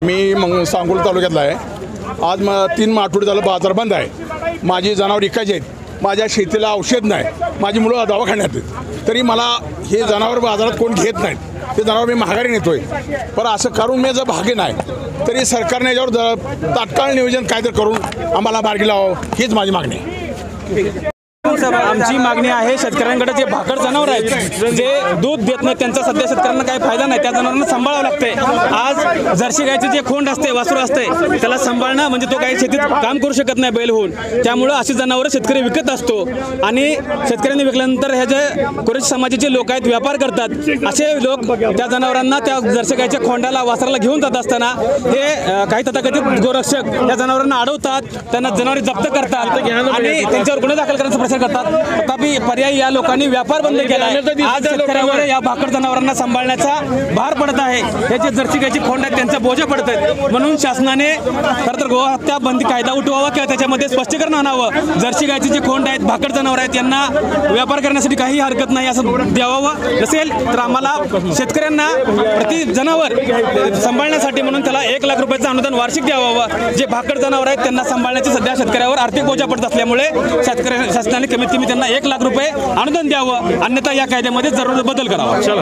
मी मग सांगोला तालुक्यातला आहे। आज 3 आठवडे झालं बाजार बंद आहे। माझी जनावर विकायची आहेत, माझ्या शेतीला औषध नाही, माझी मुलं दवाखान्यात आहेत, तरी मला हे जनावर बाजारात कोण घेत नाहीत। ते जनावर मी महागारी नेतोय, पण असं करून मी जर भाग्य नाही तरी सरकारने याच्यावर तात्काळ नियोजन काहीतरी करून आम्हाला मार्गी लावावं, हीच माझी मागणी आहे। आमची मागणी आहे शेतकऱ्यांकडे जे भाकड जनावर आहेत, जे दूध देत नाहीत, त्यांचा सध्या शेतकऱ्यांना काही फायदा नाही, त्या जनावरांना सांभाळावं लागतंय। आज जर्सी गायचे जे खोंड असते, वासरू असते, त्याला सांभाळणं म्हणजे तो काही शेतीत काम करू शकत नाही बैल होऊन, त्यामुळं अशी जनावरं शेतकरी विकत असतो। आणि शेतकऱ्यांनी विकल्यानंतर हे जे कुरेश समाजाचे लोक आहेत, व्यापार करतात, असे लोक त्या जनावरांना त्या जर्सी गायच्या खोंडाला वासराला घेऊन जात असताना हे काही तथाकथित गोरक्षक त्या जनावरांना अडवतात, त्यांना जनावरे जप्त करतात आणि त्यांच्यावर गुन्हे दाखल करण्याचा प्रचार करतात। तथापि पर्यायी या लोकांनी व्यापार बंद केला आहे। आज शेतकऱ्यावर या भाकड जनावरांना सांभाळण्याचा भार पडत आहे। हे जे जर्सी गायची खोंड आहेत त्यांचा बोजा पडत आहेत, म्हणून शासनाने खरं तर गोहत्या बंदी कायदा उठवावा किंवा त्याच्यामध्ये स्पष्टीकरण आणावं। जर्सी गायची जे खोंड आहेत, भाकड जनावर आहेत, यांना व्यापार करण्यासाठी काही हरकत नाही असं द्यावं। नसेल तर आम्हाला शेतकऱ्यांना प्रति जनावर सांभाळण्यासाठी म्हणून त्याला 1 लाख रुपयाचं अनुदान वार्षिक द्यावं। जे भाकड जनावर आहेत त्यांना सांभाळण्याची सध्या शेतकऱ्यावर आर्थिक बोजा पडत असल्यामुळे शासनाने कमीत कमी त्यांना 1 लाख रुपये अनुदान द्यावं, अन्यथा या कायद्यामध्ये जरूर बदल करावा।